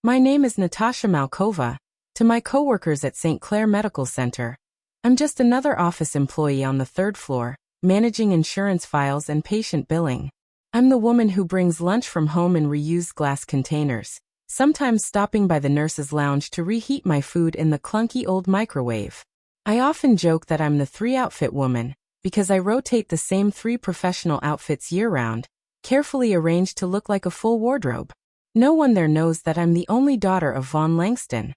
My name is Natasha Malkova. To my coworkers at St. Clair Medical Center, I'm just another office employee on the third floor, managing insurance files and patient billing. I'm the woman who brings lunch from home in reused glass containers, sometimes stopping by the nurse's lounge to reheat my food in the clunky old microwave. I often joke that I'm the three-outfit woman, because I rotate the same 3 professional outfits year-round, carefully arranged to look like a full wardrobe. No one there knows that I'm the only daughter of Von Langston,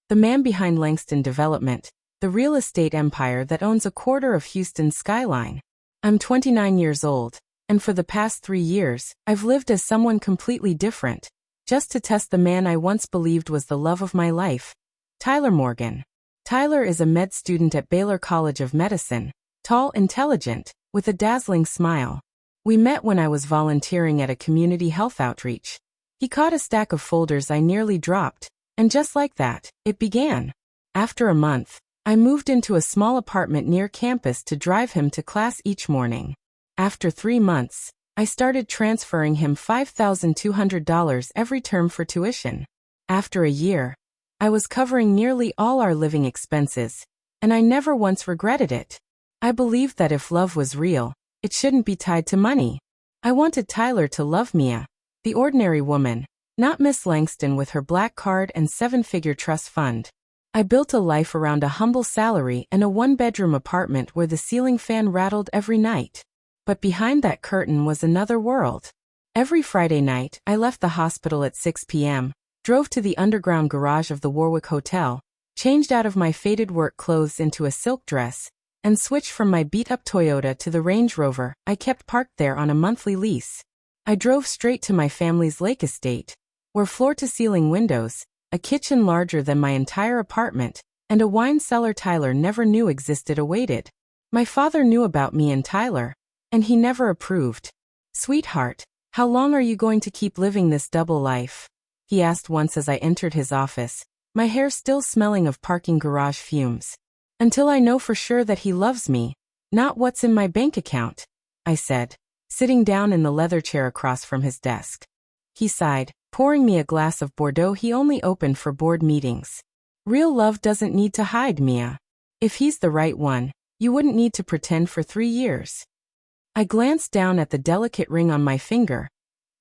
the man behind Langston Development, the real estate empire that owns a quarter of Houston's skyline. I'm 29 years old, and for the past 3 years, I've lived as someone completely different, just to test the man I once believed was the love of my life, Tyler Morgan. Tyler is a med student at Baylor College of Medicine, tall, intelligent, with a dazzling smile. We met when I was volunteering at a community health outreach. He caught a stack of folders I nearly dropped, and just like that, it began. After a month, I moved into a small apartment near campus to drive him to class each morning. After 3 months, I started transferring him $5,200 every term for tuition. After a year, I was covering nearly all our living expenses, and I never once regretted it. I believed that if love was real, it shouldn't be tied to money. I wanted Tyler to love Mia, the ordinary woman, not Miss Langston with her black card and 7-figure trust fund. I built a life around a humble salary and a 1-bedroom apartment where the ceiling fan rattled every night. But behind that curtain was another world. Every Friday night, I left the hospital at 6 p.m., drove to the underground garage of the Warwick Hotel, changed out of my faded work clothes into a silk dress, and switched from my beat-up Toyota to the Range Rover I kept parked there on a monthly lease. I drove straight to my family's lake estate, where floor-to-ceiling windows, a kitchen larger than my entire apartment, and a wine cellar Tyler never knew existed awaited. My father knew about me and Tyler, and he never approved. "Sweetheart, how long are you going to keep living this double life?" he asked once as I entered his office, my hair still smelling of parking garage fumes. "Until I know for sure that he loves me, not what's in my bank account," I said, sitting down in the leather chair across from his desk. He sighed, pouring me a glass of Bordeaux he only opened for board meetings. "Real love doesn't need to hide, Mia. If he's the right one, you wouldn't need to pretend for 3 years." I glanced down at the delicate ring on my finger,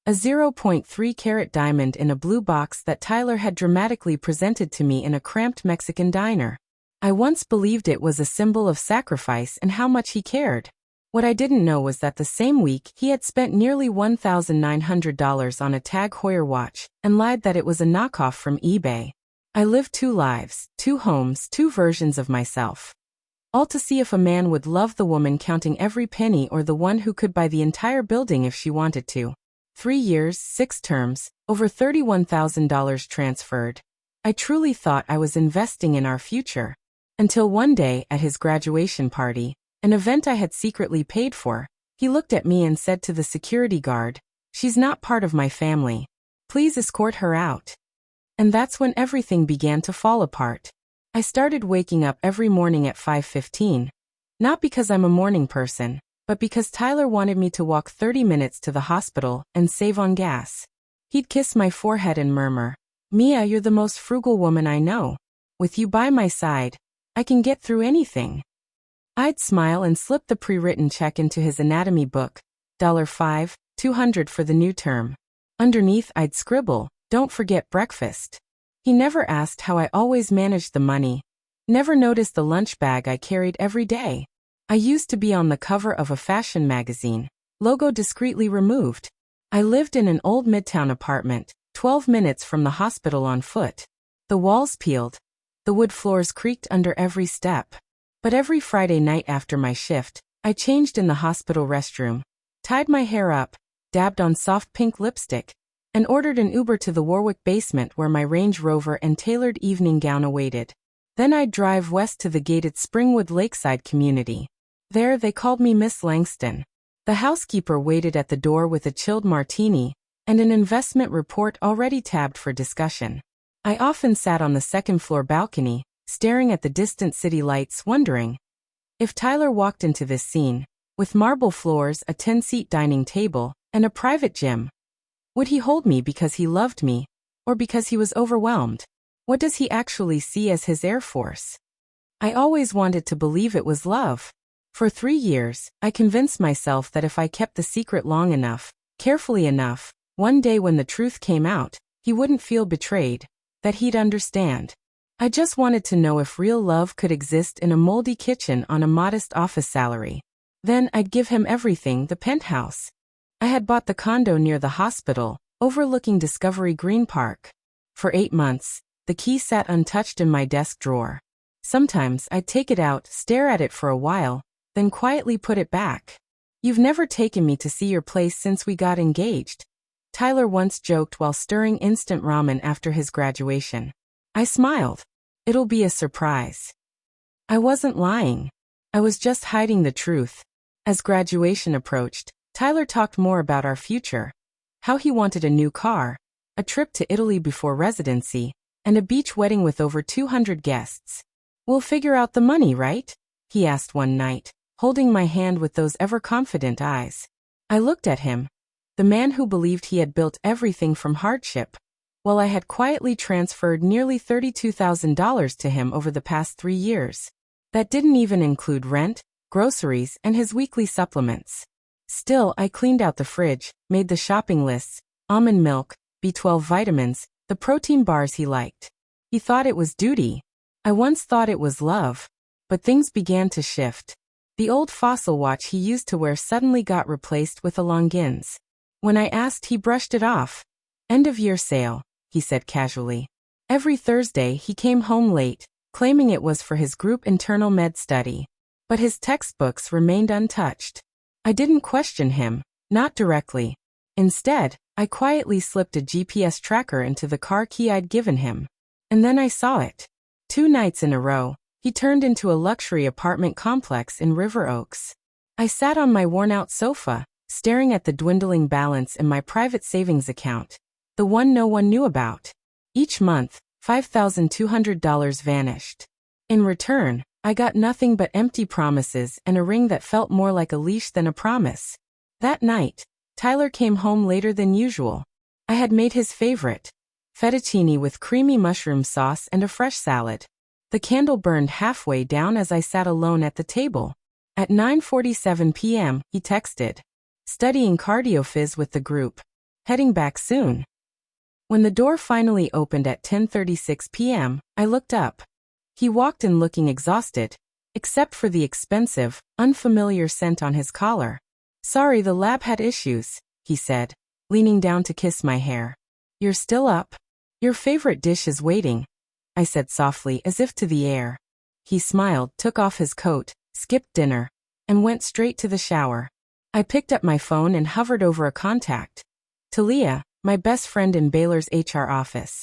a 0.3-carat diamond in a blue box that Tyler had dramatically presented to me in a cramped Mexican diner. I once believed it was a symbol of sacrifice and how much he cared. What I didn't know was that the same week he had spent nearly $1,900 on a Tag Heuer watch and lied that it was a knockoff from eBay. I lived 2 lives, 2 homes, 2 versions of myself. All to see if a man would love the woman counting every penny or the one who could buy the entire building if she wanted to. 3 years, 6 terms, over $31,000 transferred. I truly thought I was investing in our future. Until one day, at his graduation party, an event I had secretly paid for, he looked at me and said to the security guard, "She's not part of my family. Please escort her out." And that's when everything began to fall apart. I started waking up every morning at 5:15. Not because I'm a morning person, but because Tyler wanted me to walk 30 minutes to the hospital and save on gas. He'd kiss my forehead and murmur, "Mia, you're the most frugal woman I know. With you by my side, I can get through anything." I'd smile and slip the pre-written check into his anatomy book, $5, $200 for the new term. Underneath I'd scribble, "Don't forget breakfast." He never asked how I always managed the money, never noticed the lunch bag I carried every day. I used to be on the cover of a fashion magazine, logo discreetly removed. I lived in an old Midtown apartment, 12 minutes from the hospital on foot. The walls peeled, the wood floors creaked under every step. But every Friday night after my shift, I changed in the hospital restroom, tied my hair up, dabbed on soft pink lipstick, and ordered an Uber to the Warwick basement where my Range Rover and tailored evening gown awaited. Then I'd drive west to the gated Springwood Lakeside community. There they called me Miss Langston. The housekeeper waited at the door with a chilled martini and an investment report already tabbed for discussion. I often sat on the second-floor balcony, staring at the distant city lights, wondering if Tyler walked into this scene, with marble floors, a 10-seat dining table, and a private gym, would he hold me because he loved me, Or because he was overwhelmed? What does he actually see as his Air Force? I always wanted to believe it was love. For 3 years, I convinced myself that if I kept the secret long enough, carefully enough, one day when the truth came out, he wouldn't feel betrayed, that he'd understand. I just wanted to know if real love could exist in a moldy kitchen on a modest office salary. Then I'd give him everything, the penthouse. I had bought the condo near the hospital, overlooking Discovery Green Park. For 8 months, the key sat untouched in my desk drawer. Sometimes I'd take it out, stare at it for a while, then quietly put it back. "You've never taken me to see your place since we got engaged," Tyler once joked while stirring instant ramen after his graduation. I smiled. "It'll be a surprise." I wasn't lying. I was just hiding the truth. As graduation approached, Tyler talked more about our future. How he wanted a new car, a trip to Italy before residency, and a beach wedding with over 200 guests. "We'll figure out the money, right?" he asked one night, holding my hand with those ever-confident eyes. I looked at him, the man who believed he had built everything from hardship, while I had quietly transferred nearly $32,000 to him over the past 3 years. That didn't even include rent, groceries, and his weekly supplements. Still, I cleaned out the fridge, made the shopping lists, almond milk, B12 vitamins, the protein bars he liked. He thought it was duty. I once thought it was love. But things began to shift. The old fossil watch he used to wear suddenly got replaced with a Longines. When I asked, he brushed it off. "End-of-year sale," he said casually. Every Thursday he came home late, claiming it was for his group internal med study. But his textbooks remained untouched. I didn't question him, not directly. Instead, I quietly slipped a GPS tracker into the car key I'd given him. And then I saw it. 2 nights in a row, he turned into a luxury apartment complex in River Oaks. I sat on my worn-out sofa, staring at the dwindling balance in my private savings account, the one no one knew about. Each month, $5,200 vanished. In return, I got nothing but empty promises and a ring that felt more like a leash than a promise. That night, Tyler came home later than usual. I had made his favorite, fettuccine with creamy mushroom sauce and a fresh salad. The candle burned halfway down as I sat alone at the table. At 9:47 p.m., he texted, "Studying cardio phys with the group. Heading back soon." When the door finally opened at 10:36 p.m., I looked up. He walked in looking exhausted, except for the expensive, unfamiliar scent on his collar. "Sorry, the lab had issues," he said, leaning down to kiss my hair. "You're still up? Your favorite dish is waiting," I said softly as if to the air. He smiled, took off his coat, skipped dinner, and went straight to the shower. I picked up my phone and hovered over a contact. Talia, my best friend in Baylor's HR office.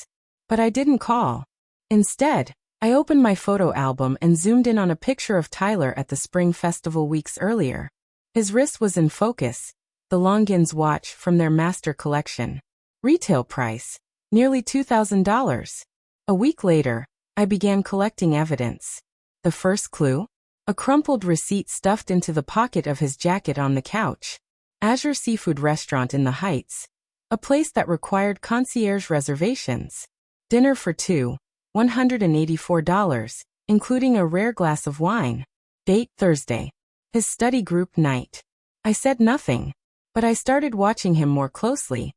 But I didn't call. Instead, I opened my photo album and zoomed in on a picture of Tyler at the Spring Festival weeks earlier. His wrist was in focus, the Longines watch from their master collection. Retail price, nearly $2,000. A week later, I began collecting evidence. The first clue? A crumpled receipt stuffed into the pocket of his jacket on the couch. Azure Seafood Restaurant in the Heights. A place that required concierge reservations. Dinner for 2, $184, including a rare glass of wine. Date Thursday. His study group night. I said nothing, but I started watching him more closely.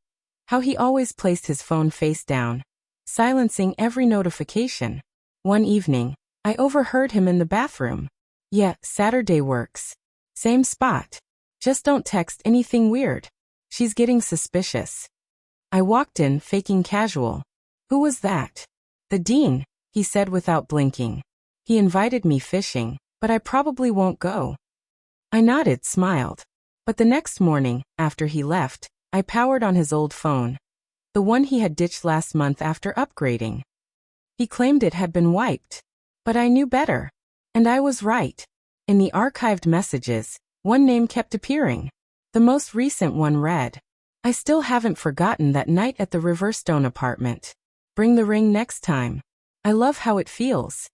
How he always placed his phone face down, silencing every notification. One evening, I overheard him in the bathroom. "Yeah, Saturday works. Same spot. Just don't text anything weird. She's getting suspicious." I walked in, faking casual. "Who was that?" "The dean," he said without blinking. "He invited me fishing, but I probably won't go." I nodded, smiled. But the next morning, after he left, I powered on his old phone. The one he had ditched last month after upgrading. He claimed it had been wiped. But I knew better. And I was right. In the archived messages, one name kept appearing. The most recent one read, "I still haven't forgotten that night at the Riverstone apartment. Bring the ring next time. I love how it feels."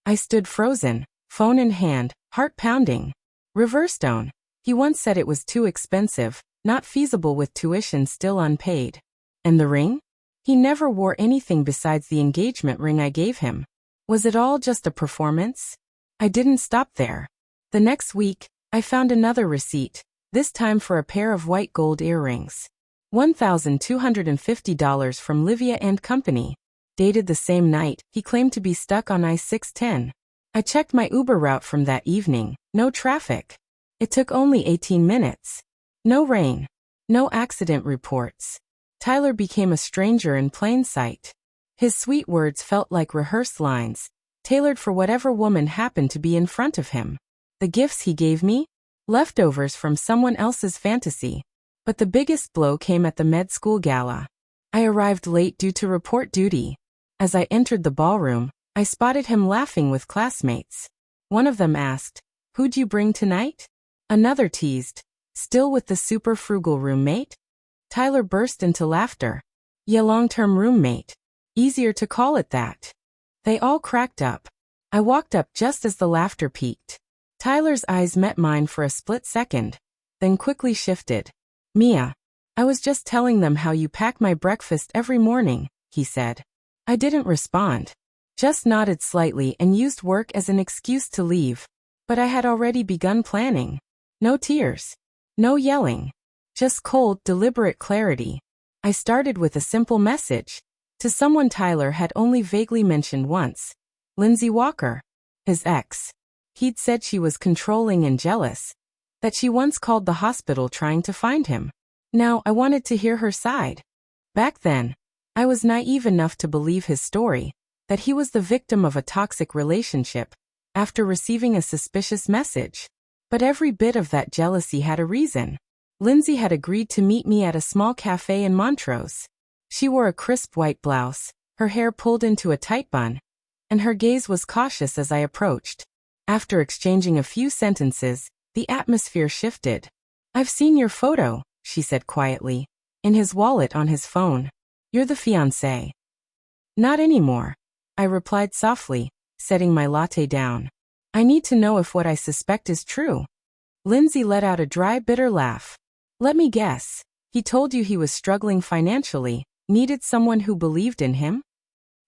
I stood frozen, phone in hand, heart pounding. Riverstone. He once said it was too expensive, not feasible with tuition still unpaid. And the ring? He never wore anything besides the engagement ring I gave him. Was it all just a performance? I didn't stop there. The next week, I found another receipt, this time for a pair of white gold earrings. $1,250 from Livia and Company. Dated the same night, he claimed to be stuck on I-610. I checked my Uber route from that evening. No traffic. It took only 18 minutes. No rain. No accident reports. Tyler became a stranger in plain sight. His sweet words felt like rehearsed lines, tailored for whatever woman happened to be in front of him. The gifts he gave me? Leftovers from someone else's fantasy. But the biggest blow came at the med school gala. I arrived late due to report duty. As I entered the ballroom, I spotted him laughing with classmates. One of them asked, "Who'd you bring tonight?" Another teased, "Still with the super frugal roommate?" Tyler burst into laughter. "Yeah, long-term roommate. Easier to call it that." They all cracked up. I walked up just as the laughter peaked. Tyler's eyes met mine for a split second, then quickly shifted. "Mia, I was just telling them how you pack my breakfast every morning," he said. I didn't respond. Just nodded slightly and used work as an excuse to leave. But I had already begun planning. No tears. No yelling. Just cold, deliberate clarity. I started with a simple message. To someone Tyler had only vaguely mentioned once. Lindsay Walker. His ex. He'd said she was controlling and jealous. That she once called the hospital trying to find him. Now I wanted to hear her side. Back then, I was naive enough to believe his story, that he was the victim of a toxic relationship, after receiving a suspicious message. But every bit of that jealousy had a reason. Lindsay had agreed to meet me at a small cafe in Montrose. She wore a crisp white blouse, her hair pulled into a tight bun, and her gaze was cautious as I approached. After exchanging a few sentences, the atmosphere shifted. "I've seen your photo," she said quietly, in his wallet on his phone. "You're the fiancé." "Not anymore," I replied softly, setting my latte down. "I need to know if what I suspect is true." Lindsay let out a dry, bitter laugh. "Let me guess. He told you he was struggling financially, needed someone who believed in him?"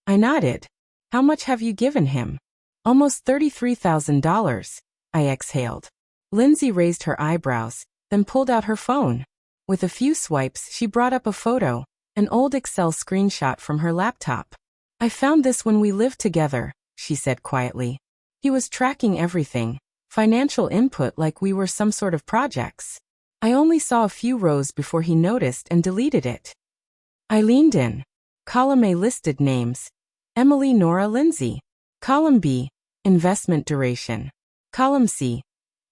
I nodded. "How much have you given him?" "Almost $33,000, I exhaled. Lindsay raised her eyebrows, then pulled out her phone. With a few swipes, she brought up a photo, an old Excel screenshot from her laptop. "I found this when we lived together," she said quietly. "He was tracking everything, financial input like we were some sort of projects. I only saw a few rows before he noticed and deleted it." I leaned in. Column A listed names. Emily Nora Lindsay. Column B, investment duration. Column C,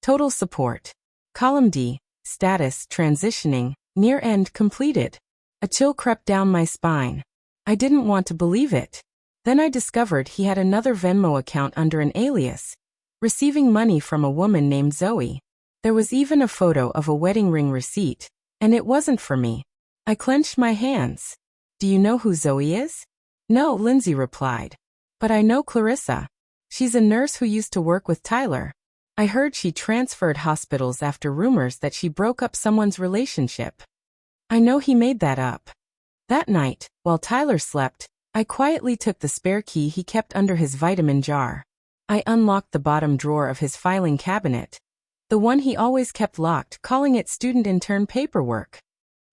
total support. Column D, status transitioning, near end completed. A chill crept down my spine. I didn't want to believe it. Then I discovered he had another Venmo account under an alias, receiving money from a woman named Zoe. There was even a photo of a wedding ring receipt, and it wasn't for me. I clenched my hands. "Do you know who Zoe is?" "No," Lindsay replied. "But I know Clarissa. She's a nurse who used to work with Tyler. I heard she transferred hospitals after rumors that she broke up someone's relationship. I know he made that up." That night, while Tyler slept, I quietly took the spare key he kept under his vitamin jar. I unlocked the bottom drawer of his filing cabinet, the one he always kept locked, calling it student intern paperwork.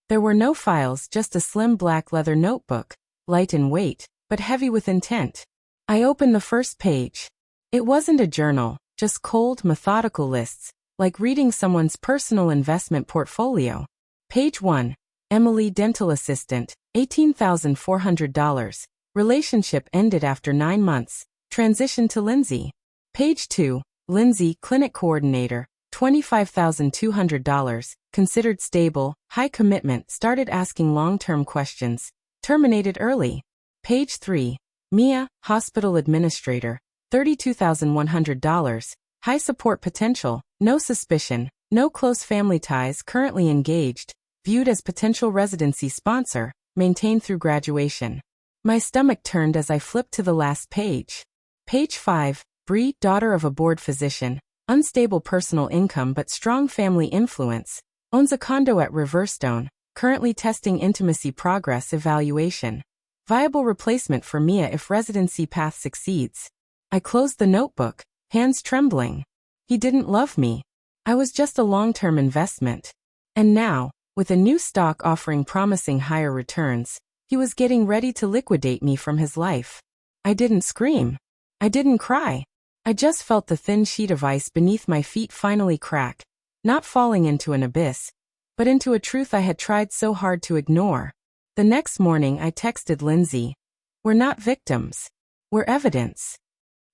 There were no files, just a slim black leather notebook, light in weight, but heavy with intent. I opened the first page. It wasn't a journal, just cold, methodical lists, like reading someone's personal investment portfolio. Page 1. Emily, dental assistant, $18,400. Relationship ended after 9 months. Transition to Lindsay. Page 2. Lindsay, clinic coordinator, $25,200. Considered stable, high commitment, started asking long-term questions. Terminated early. Page 3. Mia, hospital administrator, $32,100. High support potential, no suspicion, no close family ties, currently engaged. Viewed as potential residency sponsor, maintained through graduation. My stomach turned as I flipped to the last page. Page 5. Bree, daughter of a board physician, unstable personal income but strong family influence, owns a condo at Riverstone, currently testing intimacy progress evaluation. Viable replacement for Mia if residency path succeeds. I closed the notebook, hands trembling. He didn't love me. I was just a long-term investment. And now, with a new stock offering promising higher returns, he was getting ready to liquidate me from his life. I didn't scream. I didn't cry. I just felt the thin sheet of ice beneath my feet finally crack, not falling into an abyss, but into a truth I had tried so hard to ignore. The next morning I texted Lindsay. We're not victims. We're evidence.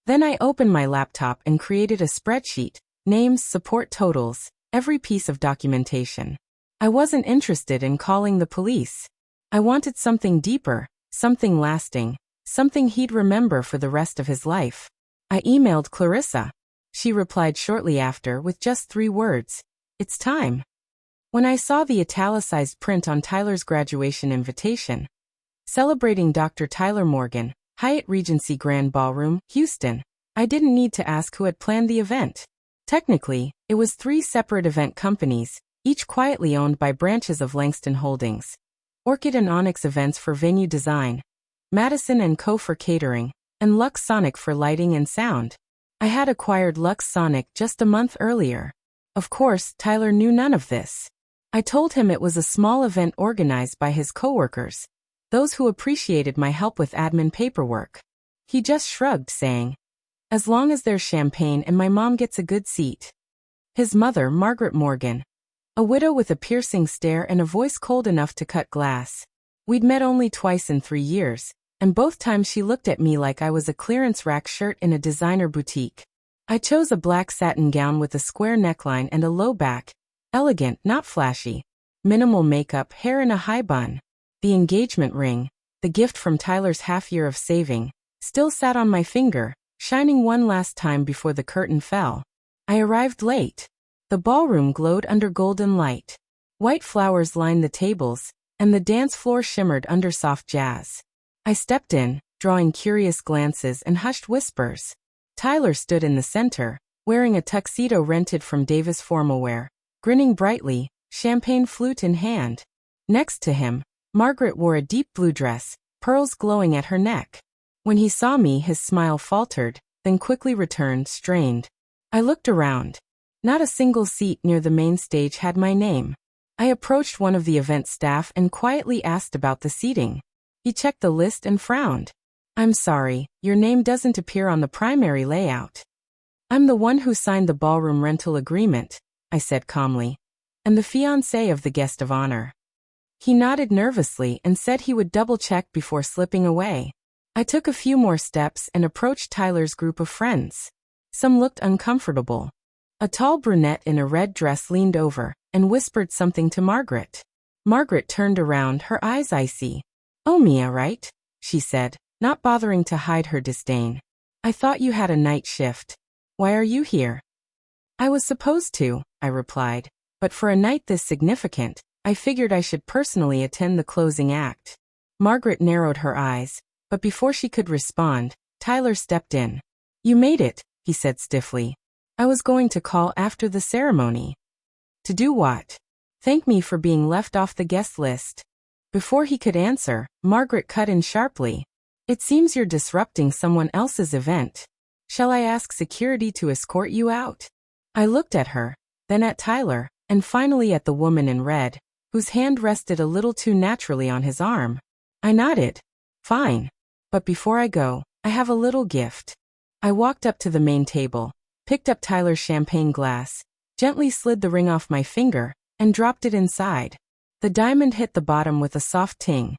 Then I opened my laptop and created a spreadsheet, names, support totals, every piece of documentation. I wasn't interested in calling the police. I wanted something deeper, something lasting, something he'd remember for the rest of his life. I emailed Clarissa. She replied shortly after with just 3 words. It's time. When I saw the italicized print on Tyler's graduation invitation, celebrating Dr. Tyler Morgan, Hyatt Regency Grand Ballroom, Houston, I didn't need to ask who had planned the event. Technically, it was 3 separate event companies, each quietly owned by branches of Langston Holdings. Orchid and Onyx Events for venue design, Madison & Co. for catering, and Lux Sonic for lighting and sound. I had acquired Lux Sonic just a month earlier. Of course, Tyler knew none of this. I told him it was a small event organized by his coworkers, those who appreciated my help with admin paperwork. He just shrugged, saying, as long as there's champagne and my mom gets a good seat. His mother, Margaret Morgan, a widow with a piercing stare and a voice cold enough to cut glass. We'd met only twice in 3 years, and both times she looked at me like I was a clearance rack shirt in a designer boutique. I chose a black satin gown with a square neckline and a low back, elegant, not flashy, minimal makeup, hair in a high bun. The engagement ring, the gift from Tyler's half-year of saving, still sat on my finger, shining one last time before the curtain fell. I arrived late. The ballroom glowed under golden light. White flowers lined the tables, and the dance floor shimmered under soft jazz. I stepped in, drawing curious glances and hushed whispers. Tyler stood in the center, wearing a tuxedo rented from Davis Formalwear, grinning brightly, champagne flute in hand. Next to him, Margaret wore a deep blue dress, pearls glowing at her neck. When he saw me, his smile faltered, then quickly returned, strained. I looked around. Not a single seat near the main stage had my name. I approached one of the event staff and quietly asked about the seating. He checked the list and frowned. I'm sorry, your name doesn't appear on the primary layout. I'm the one who signed the ballroom rental agreement, I said calmly, and the fiancé of the guest of honor. He nodded nervously and said he would double-check before slipping away. I took a few more steps and approached Tyler's group of friends. Some looked uncomfortable. A tall brunette in a red dress leaned over and whispered something to Margaret. Margaret turned around, her eyes icy. Oh, Mia, right? She said, not bothering to hide her disdain. I thought you had a night shift. Why are you here? I was supposed to, I replied, but for a night this significant, I figured I should personally attend the closing act. Margaret narrowed her eyes, but before she could respond, Tyler stepped in. You made it, he said stiffly. I was going to call after the ceremony. To do what? Thank me for being left off the guest list. Before he could answer, Margaret cut in sharply. It seems you're disrupting someone else's event. Shall I ask security to escort you out? I looked at her, then at Tyler, and finally at the woman in red, whose hand rested a little too naturally on his arm. I nodded. Fine. But before I go, I have a little gift. I walked up to the main table, picked up Tyler's champagne glass, gently slid the ring off my finger, and dropped it inside. The diamond hit the bottom with a soft ting.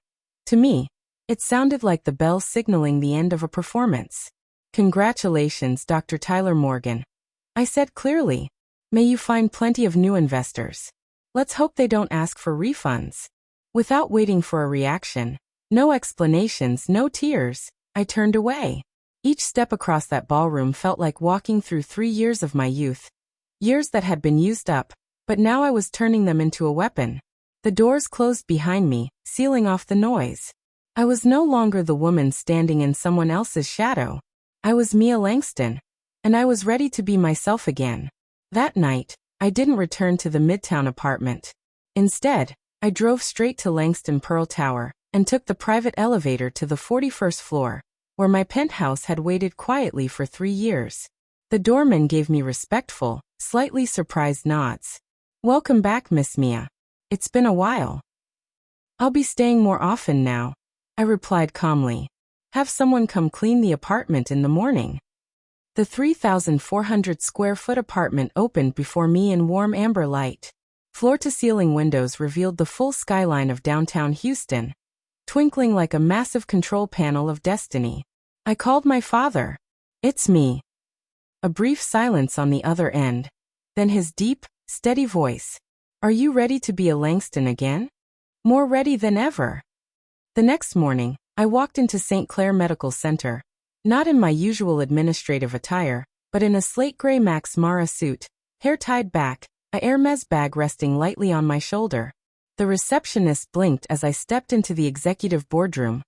To me, it sounded like the bell signaling the end of a performance. Congratulations, Dr. Tyler Morgan, I said clearly. May you find plenty of new investors. Let's hope they don't ask for refunds. Without waiting for a reaction, no explanations, no tears, I turned away. Each step across that ballroom felt like walking through 3 years of my youth. Years that had been used up, but now I was turning them into a weapon. The doors closed behind me, sealing off the noise. I was no longer the woman standing in someone else's shadow. I was Mia Langston, and I was ready to be myself again. That night, I didn't return to the Midtown apartment. Instead, I drove straight to Langston Pearl Tower, and took the private elevator to the 41st floor, where my penthouse had waited quietly for 3 years. The doorman gave me respectful, slightly surprised nods. "Welcome back, Miss Mia. It's been a while." "I'll be staying more often now," I replied calmly. "Have someone come clean the apartment in the morning." The 3,400 square foot apartment opened before me in warm amber light. Floor-to-ceiling windows revealed the full skyline of downtown Houston, twinkling like a massive control panel of destiny. I called my father. "It's me." A brief silence on the other end. Then his deep, steady voice. "Are you ready to be a Langston again?" "More ready than ever." The next morning, I walked into St. Clair Medical Center, not in my usual administrative attire, but in a slate gray Max Mara suit, hair tied back, a Hermes bag resting lightly on my shoulder. The receptionist blinked as I stepped into the executive boardroom,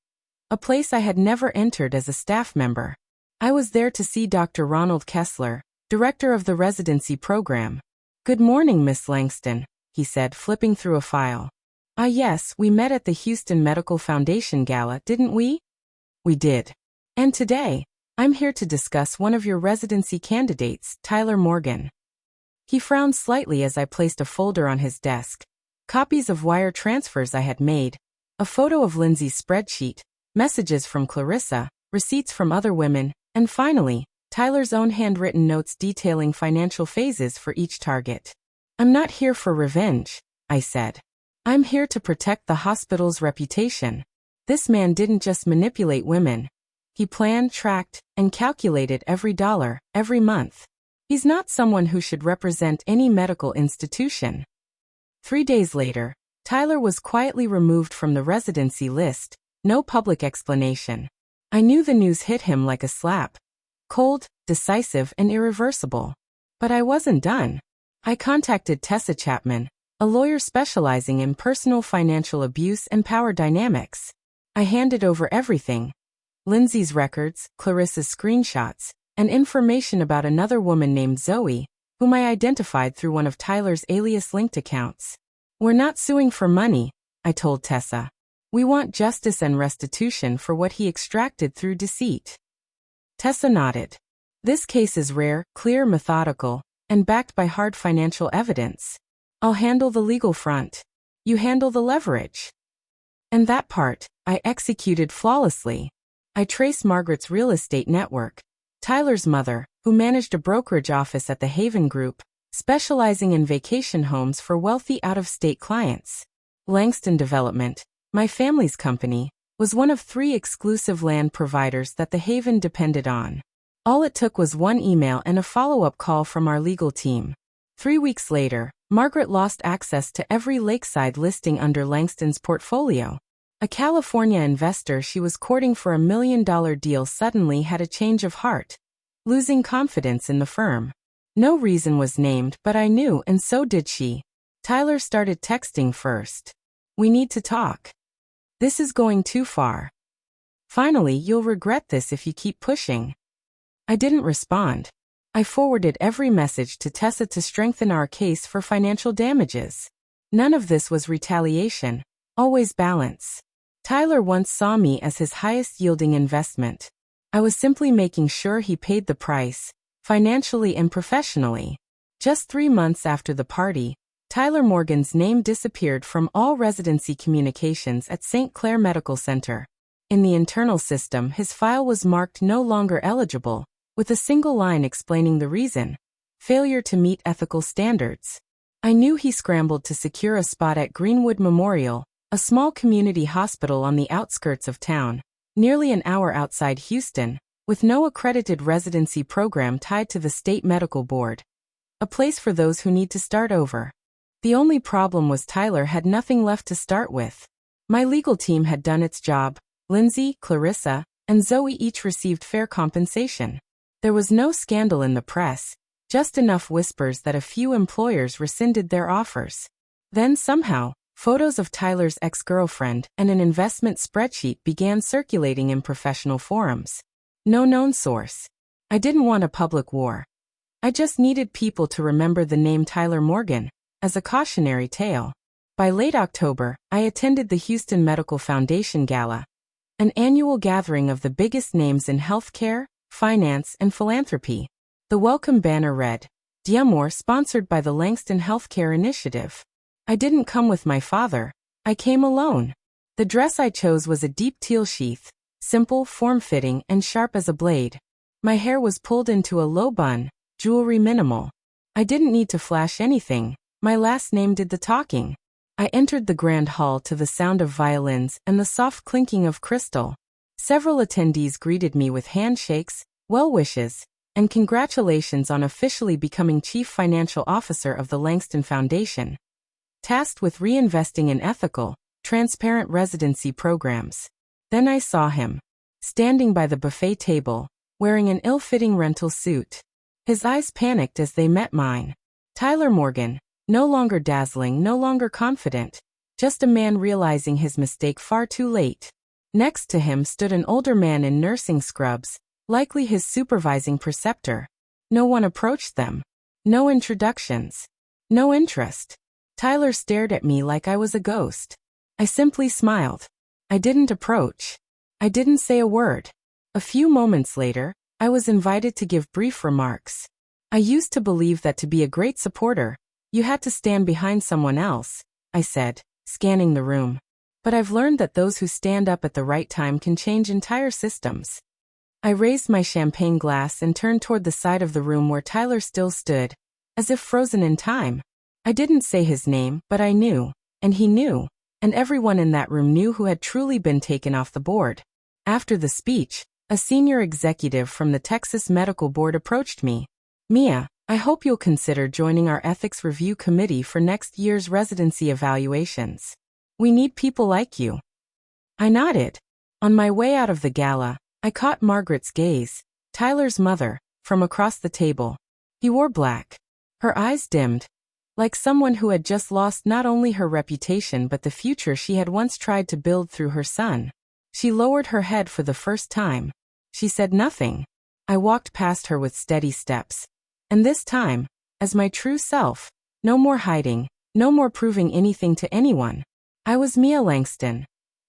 a place I had never entered as a staff member. I was there to see Dr. Ronald Kessler, director of the residency program. "Good morning, Miss Langston," he said, flipping through a file. "Ah yes, we met at the Houston Medical Foundation Gala, didn't we?" "We did. And today, I'm here to discuss one of your residency candidates, Tyler Morgan." He frowned slightly as I placed a folder on his desk. Copies of wire transfers I had made, a photo of Lindsay's spreadsheet, messages from Clarissa, receipts from other women, and finally, Tyler's own handwritten notes detailing financial phases for each target. "I'm not here for revenge," I said. "I'm here to protect the hospital's reputation. This man didn't just manipulate women. He planned, tracked, and calculated every dollar, every month. He's not someone who should represent any medical institution." 3 days later, Tyler was quietly removed from the residency list, no public explanation. I knew the news hit him like a slap. Cold, decisive, and irreversible. But I wasn't done. I contacted Tessa Chapman, a lawyer specializing in personal financial abuse and power dynamics. I handed over everything. Lindsay's records, Clarissa's screenshots, and information about another woman named Zoe, whom I identified through one of Tyler's alias-linked accounts. "We're not suing for money," I told Tessa. "We want justice and restitution for what he extracted through deceit." Tessa nodded. "This case is rare, clear, methodical, and backed by hard financial evidence. I'll handle the legal front. You handle the leverage." And that part, I executed flawlessly. I traced Margaret's real estate network. Tyler's mother, who managed a brokerage office at the Haven Group, specializing in vacation homes for wealthy out-of-state clients. Langston Development, my family's company, was one of 3 exclusive land providers that the Haven depended on. All it took was one email and a follow-up call from our legal team. 3 weeks later, Margaret lost access to every lakeside listing under Langston's portfolio. A California investor she was courting for $1 million deal suddenly had a change of heart, losing confidence in the firm. No reason was named, but I knew, and so did she. Tyler started texting first. "We need to talk. This is going too far. Finally, you'll regret this if you keep pushing." I didn't respond. I forwarded every message to Tessa to strengthen our case for financial damages. None of this was retaliation, always balance. Tyler once saw me as his highest-yielding investment. I was simply making sure he paid the price, financially and professionally. Just 3 months after the party, Tyler Morgan's name disappeared from all residency communications at St. Clair Medical Center. In the internal system, his file was marked no longer eligible, with a single line explaining the reason: failure to meet ethical standards. I knew he scrambled to secure a spot at Greenwood Memorial, a small community hospital on the outskirts of town, nearly an hour outside Houston, with no accredited residency program tied to the state medical board. A place for those who need to start over. The only problem was Tyler had nothing left to start with. My legal team had done its job. Lindsay, Clarissa, and Zoe each received fair compensation. There was no scandal in the press, just enough whispers that a few employers rescinded their offers. Then somehow, photos of Tyler's ex-girlfriend and an investment spreadsheet began circulating in professional forums. No known source. I didn't want a public war. I just needed people to remember the name Tyler Morgan, as a cautionary tale. By late October, I attended the Houston Medical Foundation Gala, an annual gathering of the biggest names in healthcare, finance, and philanthropy. The welcome banner read, "D'Amour, sponsored by the Langston Healthcare Initiative." I didn't come with my father. I came alone. The dress I chose was a deep teal sheath, simple, form-fitting, and sharp as a blade. My hair was pulled into a low bun, jewelry minimal. I didn't need to flash anything. My last name did the talking. I entered the grand hall to the sound of violins and the soft clinking of crystal. Several attendees greeted me with handshakes, well wishes, and congratulations on officially becoming Chief Financial Officer of the Langston Foundation, tasked with reinvesting in ethical, transparent residency programs. Then I saw him, standing by the buffet table, wearing an ill-fitting rental suit. His eyes panicked as they met mine. Tyler Morgan, no longer dazzling, no longer confident, just a man realizing his mistake far too late. Next to him stood an older man in nursing scrubs, likely his supervising preceptor. No one approached them. No introductions. No interest. Tyler stared at me like I was a ghost. I simply smiled. I didn't approach. I didn't say a word. A few moments later, I was invited to give brief remarks. I used to believe that to be a great supporter, you had to stand behind someone else, I said, scanning the room. But I've learned that those who stand up at the right time can change entire systems. I raised my champagne glass and turned toward the side of the room where Tyler still stood, as if frozen in time. I didn't say his name, but I knew, and he knew, and everyone in that room knew who had truly been taken off the board. After the speech, a senior executive from the Texas Medical Board approached me. "Mia, I hope you'll consider joining our ethics review committee for next year's residency evaluations. We need people like you." I nodded. On my way out of the gala, I caught Margaret's gaze, Tyler's mother, from across the table. He wore black. Her eyes dimmed, like someone who had just lost not only her reputation but the future she had once tried to build through her son. She lowered her head for the first time. She said nothing. I walked past her with steady steps. And this time, as my true self, no more hiding, no more proving anything to anyone. I was Mia Langston,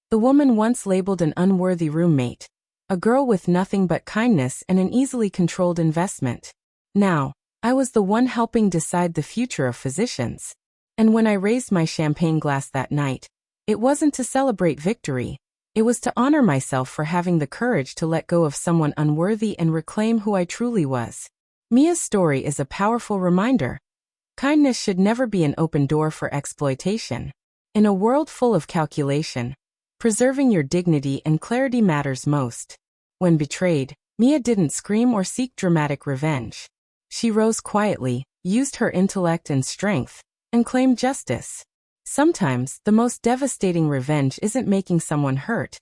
the woman once labeled an unworthy roommate, a girl with nothing but kindness and an easily controlled investment. Now, I was the one helping decide the future of physicians. And when I raised my champagne glass that night, it wasn't to celebrate victory. It was to honor myself for having the courage to let go of someone unworthy and reclaim who I truly was. Mia's story is a powerful reminder. Kindness should never be an open door for exploitation. In a world full of calculation, preserving your dignity and clarity matters most. When betrayed, Mia didn't scream or seek dramatic revenge. She rose quietly, used her intellect and strength, and claimed justice. Sometimes, the most devastating revenge isn't making someone hurt.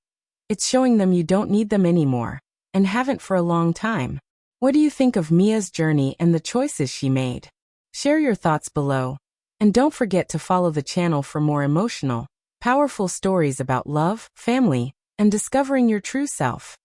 It's showing them you don't need them anymore, and haven't for a long time. What do you think of Mia's journey and the choices she made? Share your thoughts below. And don't forget to follow the channel for more emotional, powerful stories about love, family, and discovering your true self.